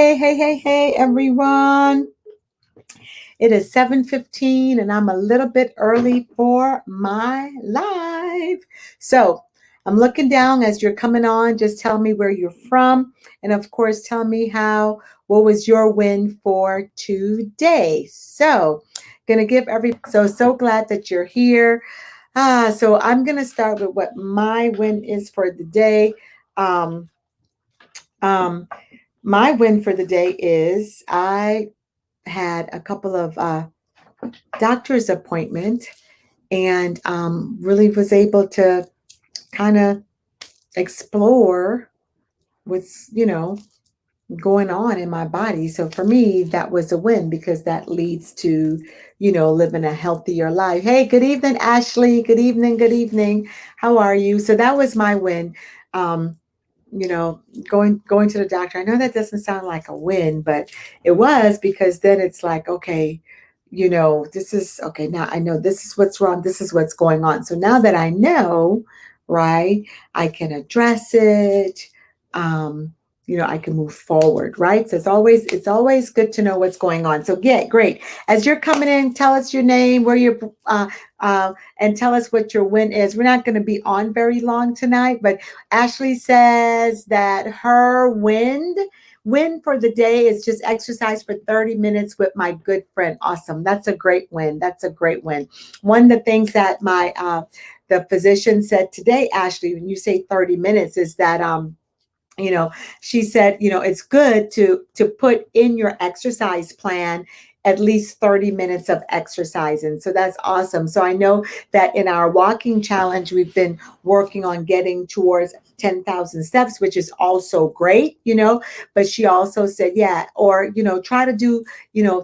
Hey, everyone. It is 7:15 and I'm a little bit early for my live. So I'm looking down as you're coming on. Just tell me where you're from. And of course, tell me what was your win for today? So gonna give so glad that you're here. So I'm gonna start with what my win is for the day. Um, um, my win for the day is I had a couple of doctor's appointment and really was able to kind of explore what's going on in my body. So for me, that was a win because that leads to living a healthier life. Hey, good evening, Ashley. Good evening. How are you? So that was my win. um, going to the doctor. I know that doesn't sound like a win, but it was, because then it's like, okay, this is okay. Now I know this is what's wrong. This is what's going on. So now that I know, right, I can address it. Um, I can move forward, right? So it's always good to know what's going on. So yeah, great. As you're coming in, tell us your name, where you're and tell us what your win is. We're not going to be on very long tonight, but Ashley says that her win for the day is just exercise for 30 minutes with my good friend. Awesome. That's a great win. That's a great win. One of the things that my the physician said today, Ashley, when you say 30 minutes, is that you know she said, it's good to put in your exercise plan at least 30 minutes of exercise. And so that's awesome. So I know that in our walking challenge, we've been working on getting towards 10,000 steps, which is also great, but she also said, yeah, or try to do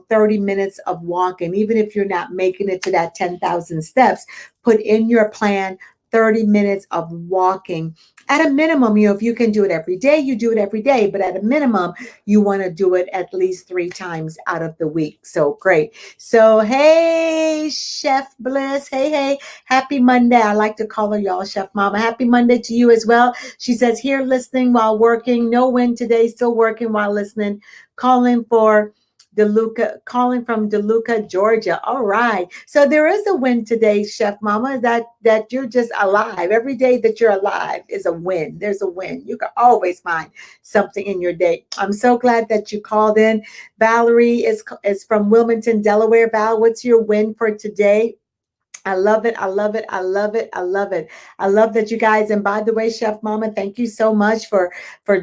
30 minutes of walking. Even if you're not making it to that 10,000 steps, put in your plan 30 minutes of walking at a minimum. If you can do it every day, you do it every day, but at a minimum, you want to do it at least 3 times out of the week. So great. So, hey, Chef Bliss. Hey, happy Monday. I like to call her, y'all, Chef Mama. Happy Monday to you as well. She says, here listening while working. No win today, still working while listening. Calling from DeLuca, Georgia. All right. So there is a win today, Chef Mama, that you're just alive. Every day that you're alive is a win. There's a win. You can always find something in your day. I'm so glad that you called in. Valerie is from Wilmington, Delaware. Val, what's your win for today? I love it. I love it. I love it. I love it. I love that you guys. And by the way, Chef Mama, thank you so much for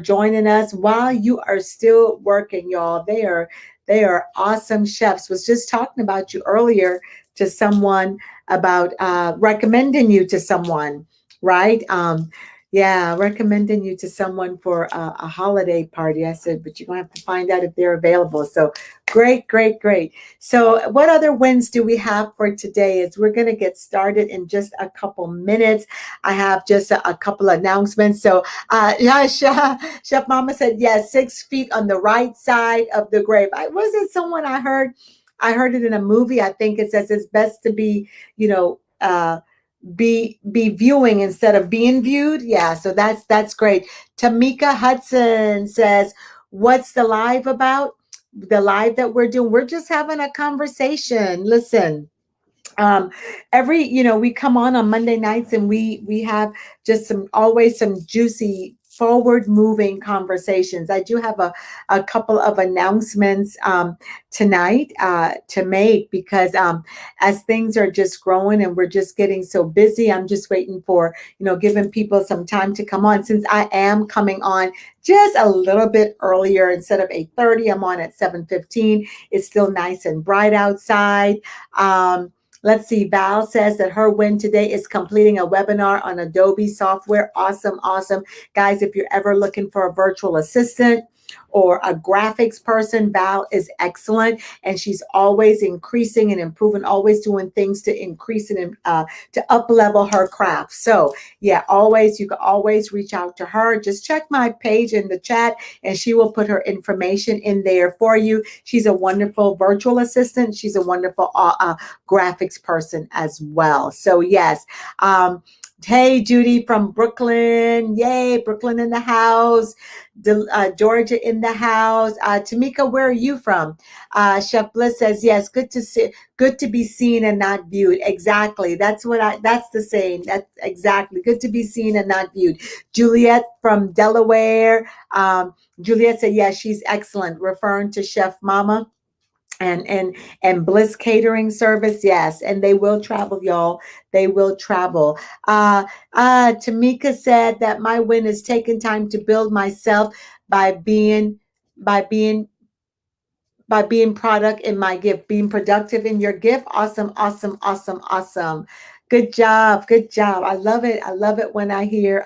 joining us while you are still working, y'all. They are awesome chefs. Was just talking about you earlier to someone about recommending you to someone, right? Yeah, recommending you to someone for a holiday party. I said, but you're gonna have to find out if they're available. So great, great, great. So what other wins do we have for today? Is we're going to get started in just a couple minutes. I have just a couple announcements. So yeah, Chef Mama said, yes, 6 feet on the right side of the grave. Was it someone I heard it in a movie. I think it says it's best to be, be viewing instead of being viewed. Yeah, so that's great. Tamika Hudson says, what's the live about? The live that we're doing, we're just having a conversation. Listen, every we come on Monday nights, and we have just always some juicy forward moving conversations. I do have a couple of announcements tonight to make, because as things are just growing and we're just getting so busy, I'm just waiting for giving people some time to come on. Since I am coming on just a little bit earlier, instead of 8:30, I'm on at 7:15. It's still nice and bright outside. Let's see. Val says that her win today is completing a webinar on Adobe software. Awesome, awesome. Guys, if you're ever looking for a virtual assistant or a graphics person, Val is excellent. And she's always increasing and improving, always doing things to increase and to up level her craft. So yeah, you can always reach out to her. Just check my page in the chat and she will put her information in there for you. She's a wonderful virtual assistant. She's a wonderful graphics person as well. So yes, Hey, Judy from Brooklyn. Yay, Brooklyn in the house. Georgia in the house. Tamika, where are you from? Chef Bliss says, yes, good to be seen and not viewed. Exactly. That's the saying. That's exactly. Good to be seen and not viewed. Juliet from Delaware. Juliet said, yes, she's excellent, referring to Chef Mama and Bliss Catering Service. Yes, and they will travel, y'all. They will travel. Tamika said that my win is taking time to build myself by by being being product in my gift, being productive in your gift. Awesome, awesome, awesome, awesome. Good job, good job. I love it. I love it when I hear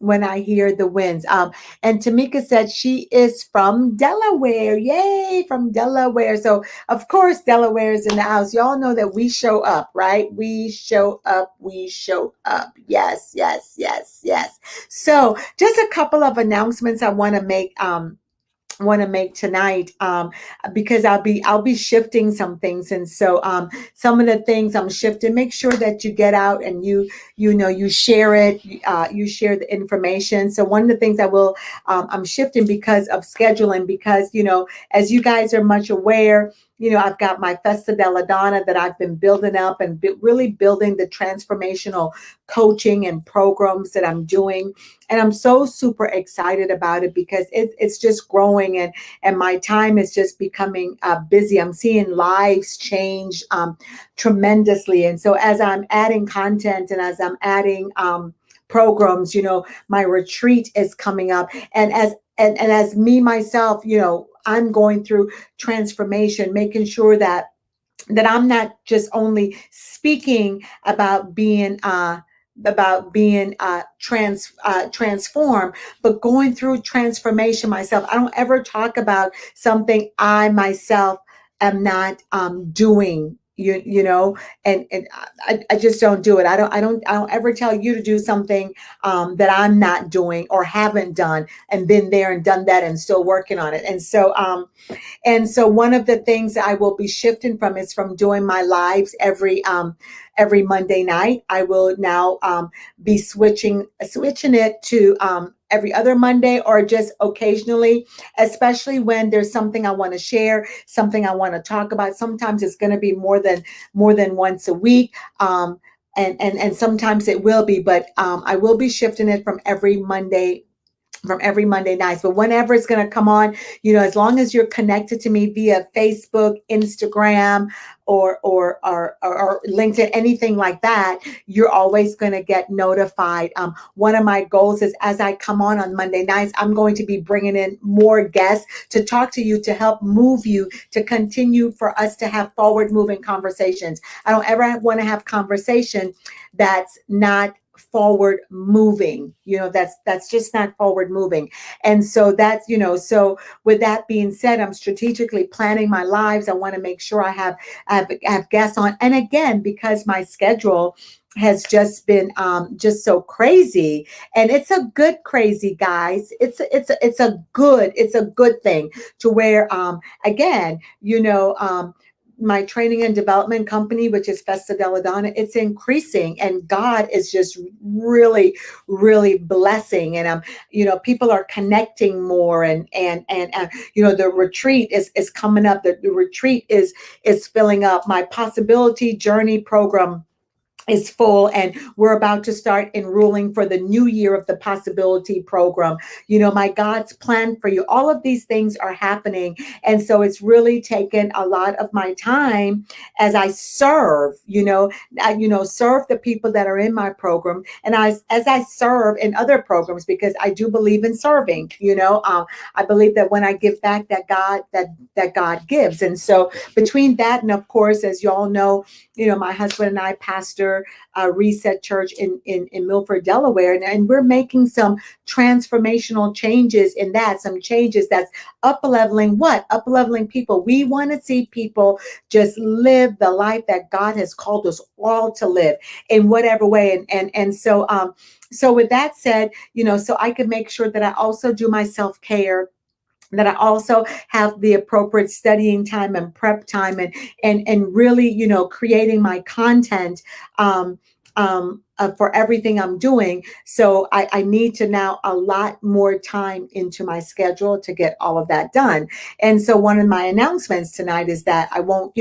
the wins. And Tamika said she is from Delaware. Yay, from Delaware. So of course Delaware is in the house. Y'all know that we show up, right? We show up, we show up. Yes, yes, yes, yes. So just a couple of announcements I want to make tonight, because I'll be shifting some things, and so some of the things I'm shifting, make sure that you get out and you share it, you share the information. So one of the things I'm shifting because of scheduling, because as you guys are much aware, I've got my Festa della Donna that I've been building up and really building the transformational coaching and programs that I'm doing. And I'm so super excited about it because it's just growing, and my time is just becoming busy. I'm seeing lives change tremendously. And so as I'm adding content and as I'm adding programs, my retreat is coming up. And as me myself, I'm going through transformation, making sure that I'm not just only speaking about being transformed, but going through transformation myself. I don't ever talk about something I myself am not doing. And I just don't do it. I don't ever tell you to do something that I'm not doing or haven't done and been there and done that and still working on it. And so one of the things that I will be shifting from is from doing my lives every Monday night. I will now be switching it to every other Monday or just occasionally, especially when there's something I want to share, something I want to talk about. Sometimes it's going to be more than once a week. And sometimes it will be, but I will be shifting it from every Monday night. But whenever it's going to come on, as long as you're connected to me via Facebook, Instagram, or LinkedIn, anything like that, you're always going to get notified. One of my goals is as I come on Monday nights, I'm going to be bringing in more guests to talk to you, to help move you, to continue for us to have forward moving conversations. I don't ever want to have conversation that's not forward moving. That's just not forward moving. And so so with that being said, I'm strategically planning my lives. I want to make sure I have guests on. And again, because my schedule has just been just so crazy, and it's a good crazy, guys. It's a good thing to where again, my training and development company, which is Festa della Donna, it's increasing, and God is just really, really blessing. And people are connecting more, and the retreat is coming up. The retreat is filling up. My possibility journey program is full, and we're about to start enrolling for the new year of the possibility program. My God's plan for you, all of these things are happening, and so it's really taken a lot of my time as I serve, serve the people that are in my program, and as I serve in other programs, because I do believe in serving. I believe that when I give back, that God gives. And so between that, and of course, as y'all know, my husband and I pastor Reset Church in Milford, Delaware, and we're making some transformational changes in that. Some changes that's up leveling people. We want to see people just live the life that God has called us all to live in whatever way. So with that said, so I can make sure that I also do my self-care, that I also have the appropriate studying time and prep time, and really, creating my content for everything I'm doing. So I need to now allot more time into my schedule to get all of that done. And so one of my announcements tonight is that I won't,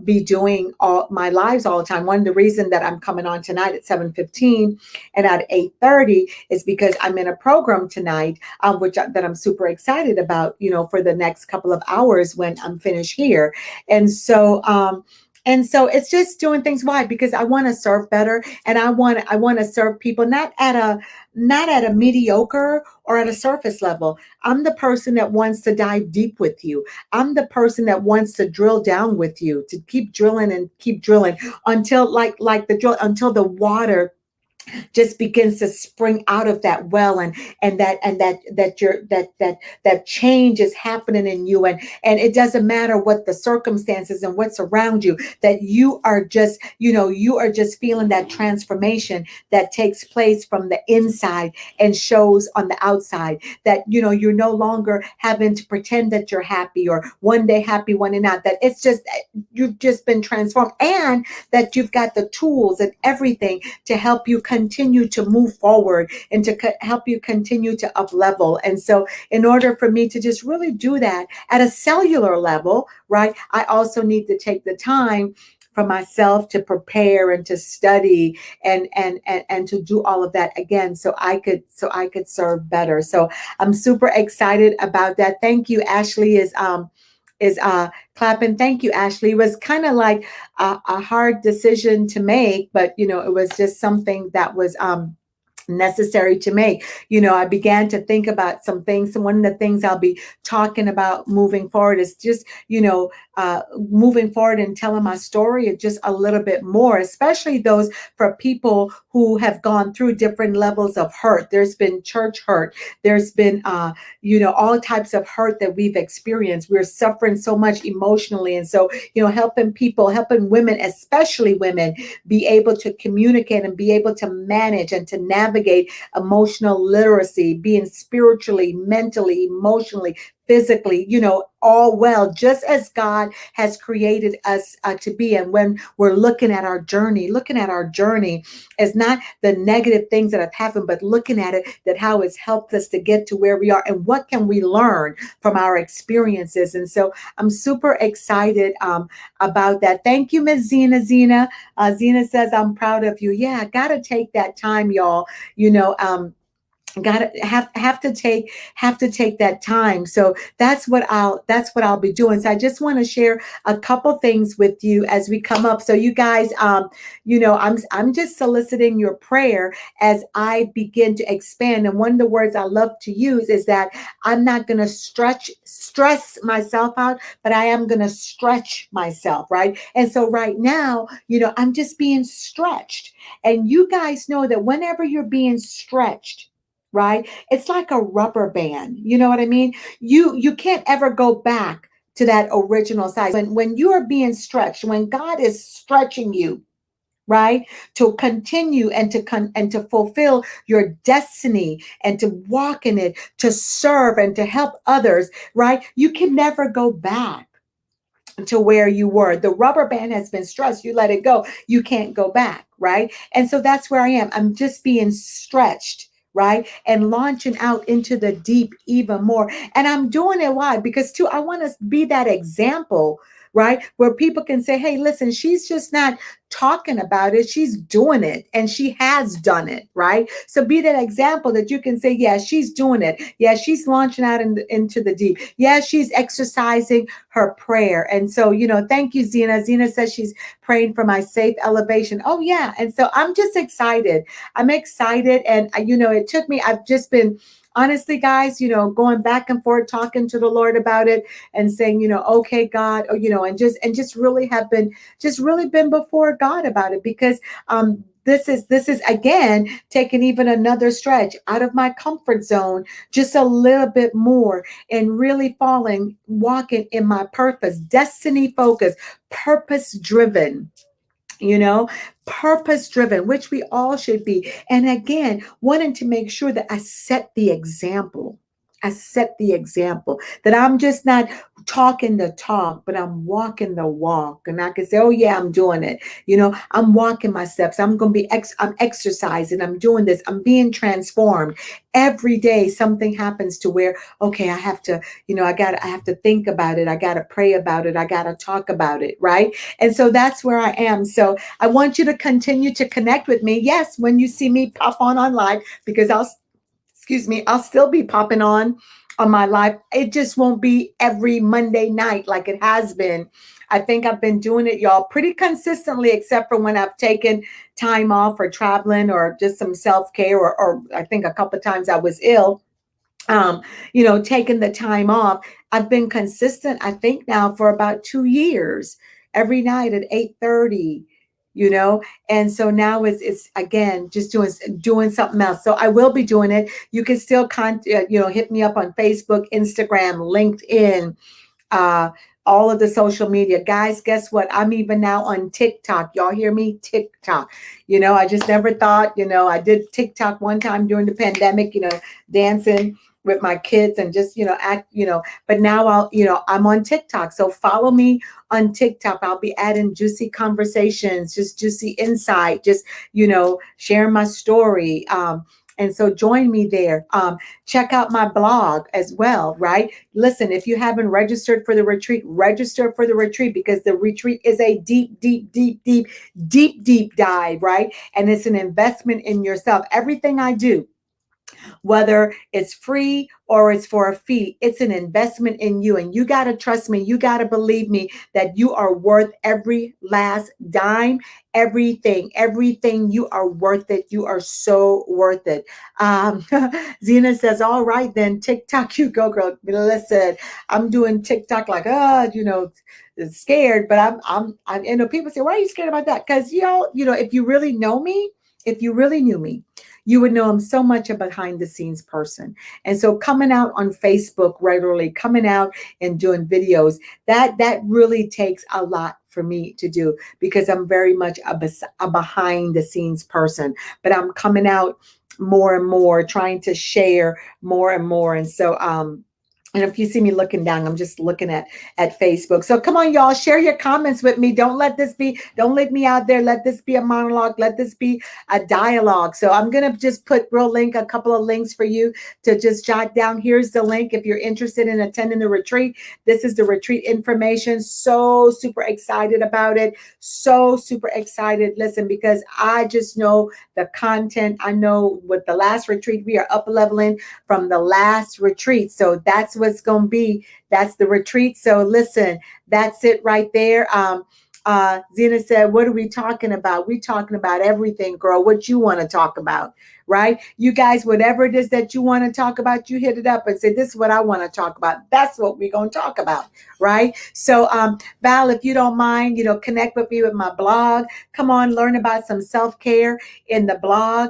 be doing all my lives all the time. One of the reasons that I'm coming on tonight at 7:15 and at 8:30 is because I'm in a program tonight, that I'm super excited about, for the next couple of hours when I'm finished here. And so, it's just doing things. Why? Because I want to serve better, and I want to serve people not at a mediocre or at a surface level. I'm the person that wants to dive deep with you. I'm the person that wants to drill down with you, to keep drilling and keep drilling until like the drill until the water just begins to spring out of that well, and that change is happening in you, and it doesn't matter what the circumstances and what's around you, that you are just feeling that transformation that takes place from the inside and shows on the outside, that you're no longer having to pretend that you're happy, or one day happy one day not, that it's just you've just been transformed, and that you've got the tools and everything to help you continue to move forward, and to help you continue to up level. And so in order for me to just really do that at a cellular level, right, I also need to take the time for myself to prepare and to study, and to do all of that again, so I could serve better. So I'm super excited about that. Thank you. Ashley is clapping. Thank you, Ashley. It was kind of like a hard decision to make, but it was just something that was necessary to make. I began to think about some things. And one of the things I'll be talking about moving forward is just, moving forward and telling my story just a little bit more, especially those for people who have gone through different levels of hurt. There's been church hurt. There's been, all types of hurt that we've experienced. We're suffering so much emotionally. And so, helping women, especially women, be able to communicate and be able to manage and to navigate emotional literacy, being spiritually, mentally, emotionally, physically, all well, just as God has created us to be. And when we're looking at our journey as not the negative things that have happened, but looking at it, that how it's helped us to get to where we are, and what can we learn from our experiences. And so I'm super excited about that. Thank you, Ms. Zena. Zena says, I'm proud of you. Yeah, I got to take that time, y'all. Gotta have to take that time. So that's what I'll be doing. So I just want to share a couple things with you as we come up. So you guys, I'm just soliciting your prayer as I begin to expand. And one of the words I love to use is that I'm not going to stress myself out, but I am going to stretch myself, right? And so right now, I'm just being stretched. And you guys know that whenever you're being stretched, right, it's like a rubber band. You know what I mean? You can't ever go back to that original size. When you are being stretched, when God is stretching you, right, to continue and to fulfill your destiny and to walk in it, to serve and to help others, right, you can never go back to where you were. The rubber band has been stretched. You let it go. You can't go back, right? And so that's where I am. I'm just being stretched, right? And launching out into the deep even more. And I'm doing it. Why? Because too, I want to be that example, right? Where people can say, hey, listen, she's just not talking about it. She's doing it, and she has done it, right? So be that example that you can say, yeah, she's doing it. Yeah, she's launching out into the deep. Yeah, she's exercising her prayer. And so, thank you, Zena. Zena says she's praying for my safe elevation. Oh, yeah. And so I'm just excited. I'm excited. And, it took me, I've just been, honestly, guys, going back and forth, talking to the Lord about it and saying, okay, God, and just really been before God about it, because this is again taking even another stretch out of my comfort zone, just a little bit more, and really walking in my purpose, destiny focused, purpose driven, you know, purpose driven, which we all should be. And again, wanting to make sure that I set the example. I set the example, that I'm just not talking the talk, but I'm walking the walk. And I can say, oh yeah, I'm doing it. I'm walking my steps. I'm exercising. I'm doing this. I'm being transformed. Every day something happens to where, okay, I have to, I have to think about it. I got to pray about it. I got to talk about it. Right. And so that's where I am. So I want you to continue to connect with me. Yes, when you see me pop on live, because I'll still be popping on my live. It just won't be every Monday night like it has been. I think I've been doing it, y'all, pretty consistently, except for when I've taken time off or traveling or just some self-care, or I think a couple of times I was ill. Taking the time off. I've been consistent, I think now for about 2 years, every night at 8:30, and so now it's again just doing something else. So I will be doing it. You can still hit me up on Facebook, Instagram, LinkedIn, uh, all of the social media. Guys, guess what? I'm even now on TikTok. Y'all hear me? TikTok. I just never thought, I did TikTok one time during the pandemic, dancing with my kids and just, act, but now I'm on TikTok. So follow me on TikTok. I'll be adding juicy conversations, just juicy insight, just, sharing my story. And so join me there. Check out my blog as well, right? Listen, if you haven't registered for the retreat, register for the retreat, because the retreat is a deep, deep, deep, deep, deep, deep dive, right? And it's an investment in yourself. Everything I do, whether it's free or it's for a fee, it's an investment in you. And you got to trust me. You got to believe me that you are worth every last dime, everything. You are worth it. You are so worth it. Zena says, all right, then TikTok, you go, girl. Listen, I'm doing TikTok like, scared, but people say, why are you scared about that? Because, if you really know me, if you really knew me, you would know I'm so much a behind the scenes person. And so coming out on Facebook regularly, coming out and doing videos, that really takes a lot for me to do, because I'm very much a behind the scenes person. But I'm coming out more and more, trying to share more and more. And so and if you see me looking down, I'm just looking at Facebook. So come on, y'all, share your comments with me. Don't leave me out there. Let this be a monologue. Let this be a dialogue. So I'm going to just put a couple of links for you to just jot down. Here's the link if you're interested in attending the retreat. This is the retreat information. So super excited about it. So super excited. Listen, because I just know the content. I know with the last retreat, we are up leveling from the last retreat. So that's what's going to be. That's the retreat. So listen, that's it right there. Zena said, what are we talking about? We talking about everything, girl. What you want to talk about, right? You guys, whatever it is that you want to talk about, you hit it up and say, this is what I want to talk about. That's what we're going to talk about, right? So, Val, if you don't mind, connect with me with my blog. Come on, learn about some self-care in the blog.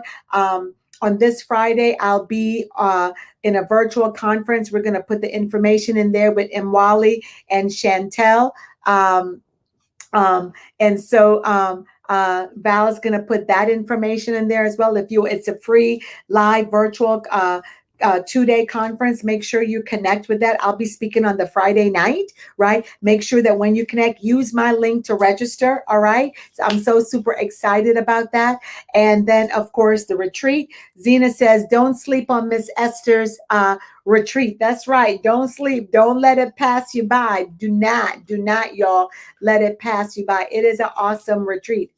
On this Friday, I'll be in a virtual conference. We're going to put the information in there with Mwali and Chantel. And so Val is going to put that information in there as well. It's a free live virtual 2-day conference. Make sure you connect with that. I'll be speaking on the Friday night, right? Make sure that when you connect, use my link to register. All right. So I'm so super excited about that. And then, of course, the retreat. Zena says, don't sleep on Miss Esther's retreat. That's right. Don't sleep. Don't let it pass you by. Do not, y'all, let it pass you by. It is an awesome retreat.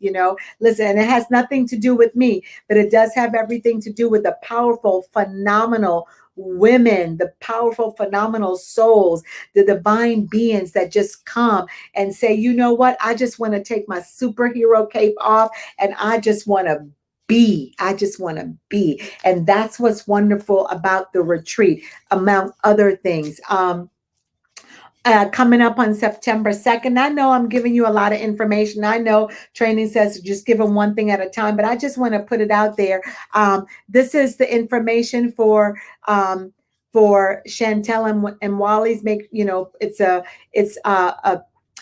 Listen, and it has nothing to do with me, but it does have everything to do with the powerful, phenomenal women, the powerful, phenomenal souls, the divine beings that just come and say, you know what? I just want to take my superhero cape off and I just want to be. I just want to be. And that's what's wonderful about the retreat, among other things. Coming up on September 2nd. I know I'm giving you a lot of information. I know training says just give them one thing at a time, but I just want to put it out there. This is the information for Chantel and Wally's. It's a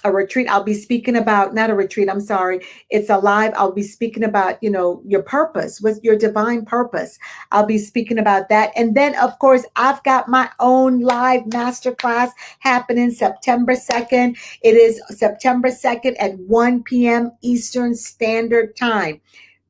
a retreat. I'll be speaking about, not a retreat, I'm sorry. It's a live. I'll be speaking about, your purpose, with your divine purpose. I'll be speaking about that. And then, of course, I've got my own live masterclass happening September 2nd. It is September 2nd at 1 p.m. Eastern Standard Time.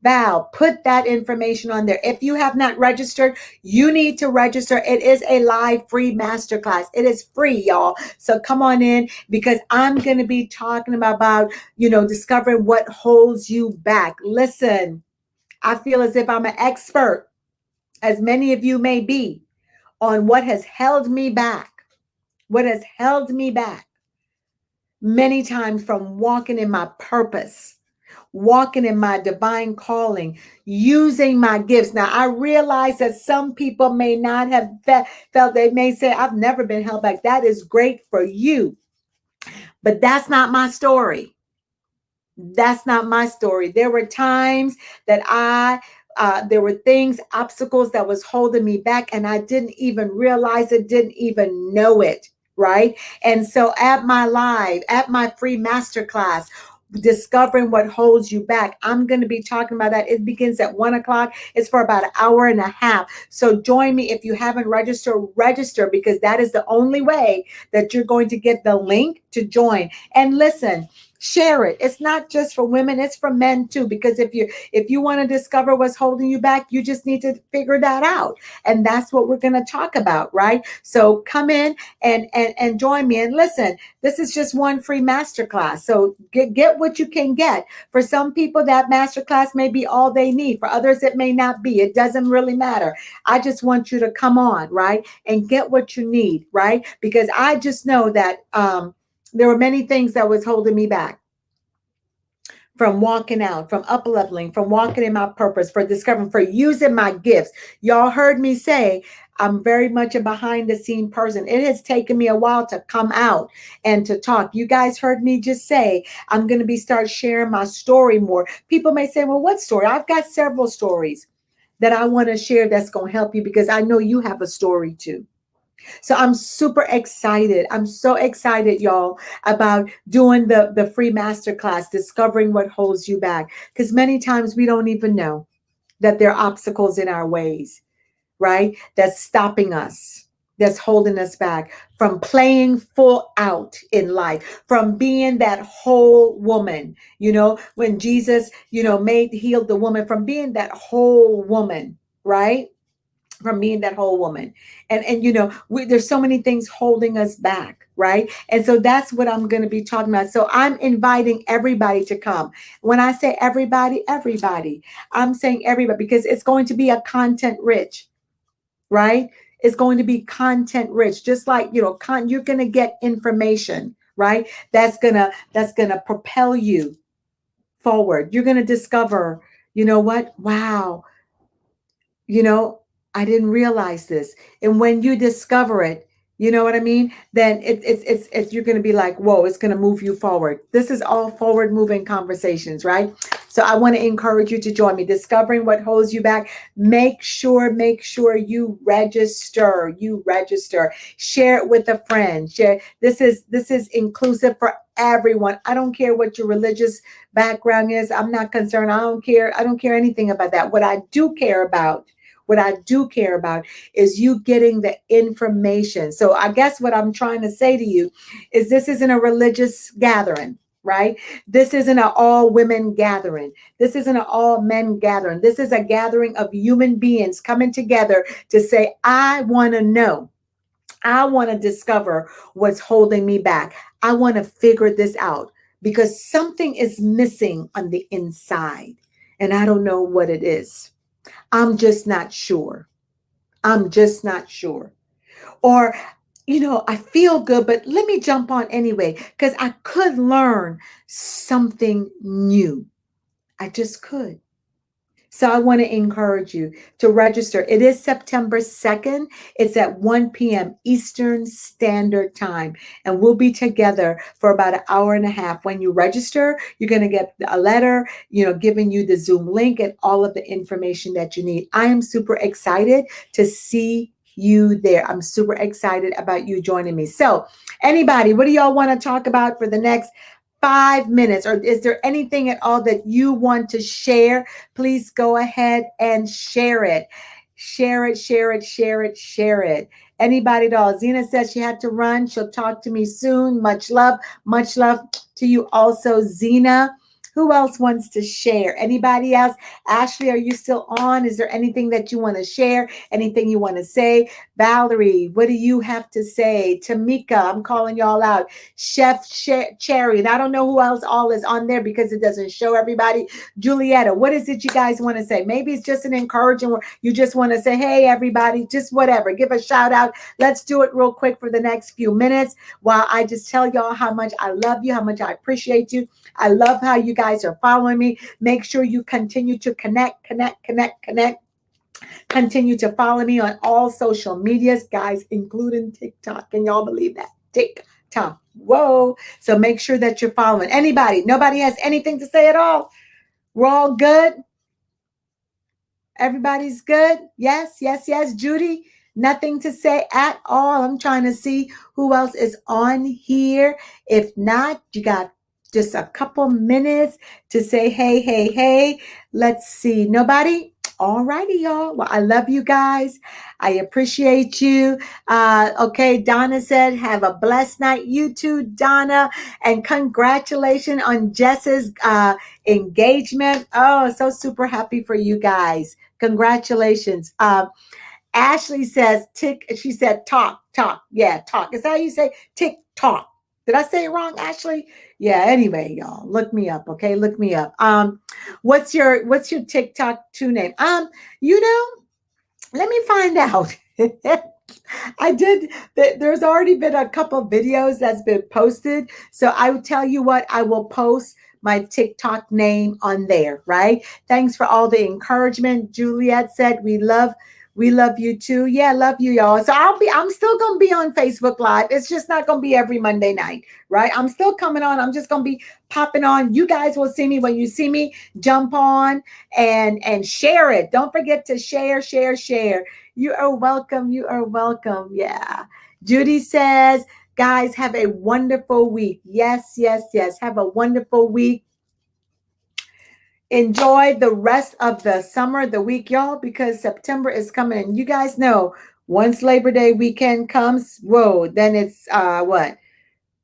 Val, put that information on there. If you have not registered, you need to register. It is a live free masterclass. It is free, y'all. So come on in, because I'm going to be talking about, discovering what holds you back. Listen, I feel as if I'm an expert, as many of you may be, on what has held me back. What has held me back many times from walking in my purpose, walking in my divine calling, using my gifts. Now, I realize that some people may not have felt, they may say, I've never been held back. That is great for you. But that's not my story. That's not my story. There were times that there were things, obstacles that was holding me back, and I didn't even realize it, didn't even know it. Right. And so at my free masterclass, discovering what holds you back, I'm going to be talking about that. It begins at 1 o'clock. It's for about an hour and a half. So join me. If you haven't registered, register, because that is the only way that you're going to get the link to join. And listen, share it. It's not just for women, it's for men too. Because if you want to discover what's holding you back, you just need to figure that out. And that's what we're going to talk about, right? So come in and join me. And listen, this is just one free masterclass. So get what you can get. For some people, that masterclass may be all they need. For others, it may not be. It doesn't really matter. I just want you to come on, right? And get what you need, right? Because I just know that there were many things that was holding me back from walking out, from up leveling, from walking in my purpose, for discovering, for using my gifts. Y'all heard me say, I'm very much a behind the scene person. It has taken me a while to come out and to talk. You guys heard me just say, I'm going to start sharing my story more. People may say, well, what story? I've got several stories that I want to share that's going to help you, because I know you have a story too. So I'm super excited. I'm so excited, y'all, about doing the free masterclass, discovering what holds you back. Because many times we don't even know that there are obstacles in our ways, right? That's stopping us, that's holding us back from playing full out in life, from being that whole woman. When Jesus, healed the woman, from being that whole woman, right? From being that whole woman. And there's so many things holding us back, right? And so that's what I'm going to be talking about. So I'm inviting everybody to come. When I say everybody, I'm saying everybody, because it's going to be a content rich, right? It's going to be content rich, just like, you're going to get information, right? That's going to propel you forward. You're going to discover, what? Wow. you know, I didn't realize this. And when you discover it, you know what I mean? Then it's you're going to be like, whoa, it's going to move you forward. This is all forward moving conversations, right? So I want to encourage you to join me. Discovering what holds you back. Make sure you register. Share it with a friend. Share. This is inclusive for everyone. I don't care what your religious background is. I'm not concerned. I don't care anything about that. What I do care about is you getting the information. So I guess what I'm trying to say to you is, this isn't a religious gathering, right? This isn't an all women gathering. This isn't an all men gathering. This is a gathering of human beings coming together to say, I want to know. I want to discover what's holding me back. I want to figure this out, because something is missing on the inside and I don't know what it is. I'm just not sure. Or, I feel good, but let me jump on anyway, because I could learn something new. I just could. So I want to encourage you to register. It is September 2nd. It's at 1 p.m. Eastern Standard Time. And we'll be together for about an hour and a half. When you register, you're going to get a letter, giving you the Zoom link and all of the information that you need. I am super excited to see you there. I'm super excited about you joining me. So, anybody, what do y'all want to talk about for the next 5 minutes? Or is there anything at all that you want to share? Please go ahead and share it. Share it, share it, share it, share it. Anybody at all? Zena says she had to run. She'll talk to me soon. Much love. Much love to you also, Zena. Who else wants to share? Anybody else? Ashley, are you still on? Is there anything that you want to share? Anything you want to say? Valerie, what do you have to say? Tamika, I'm calling y'all out. Chef Cherry, and I don't know who else all is on there because it doesn't show everybody. Julietta, what is it you guys want to say? Maybe it's just an encouraging word. You just want to say, hey, everybody, just whatever. Give a shout out. Let's do it real quick for the next few minutes while I just tell y'all how much I love you, how much I appreciate you. I love how you guys are following me. Make sure you continue to connect. Continue to follow me on all social medias, guys, including TikTok. Can y'all believe that? TikTok. Whoa. So make sure that you're following. Anybody? Nobody has anything to say at all? We're all good? Everybody's good? Yes, yes, yes. Judy, nothing to say at all. I'm trying to see who else is on here. If not, you got just a couple minutes to say, hey, hey, hey. Let's see. Nobody? All righty, y'all. Well, I love you guys. I appreciate you. Okay, Donna said, have a blessed night. You too, Donna. And congratulations on Jess's engagement. Oh, so super happy for you guys. Congratulations. Ashley says tick. She said talk. Yeah, talk. Is that how you say tick tock? Did I say it wrong, Ashley? Yeah. Anyway, y'all, look me up. Okay, look me up. What's your TikTok name? You know, let me find out. I did. There's already been a couple videos that's been posted. So I will tell you what, I will post my TikTok name on there, right? Thanks for all the encouragement. Juliet said, we love you too. Yeah, love you, y'all. So I'm still gonna be on Facebook Live. It's just not gonna be every Monday night, right? I'm still coming on. I'm just gonna be popping on. You guys will see me when you see me. Jump on and share it. Don't forget to share. You are welcome. You are welcome. Yeah. Judy says, guys, have a wonderful week. Yes, yes, yes. Have a wonderful week. Enjoy the rest of the summer, the week, y'all, because September is coming. And you guys know once Labor Day weekend comes, whoa, then it's what?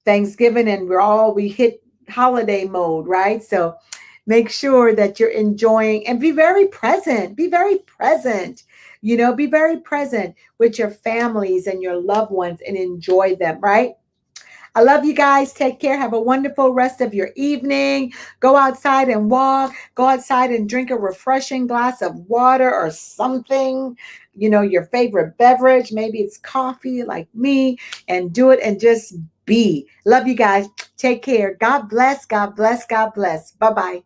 Thanksgiving, and we hit holiday mode, right? So make sure that you're enjoying and be very present. Be very present. You know, be very present with your families and your loved ones and enjoy them, right? I love you guys. Take care. Have a wonderful rest of your evening. Go outside and walk. Go outside and drink a refreshing glass of water or something, you know, your favorite beverage. Maybe it's coffee like me, and do it and just be. Love you guys. Take care. God bless. God bless. God bless. Bye-bye.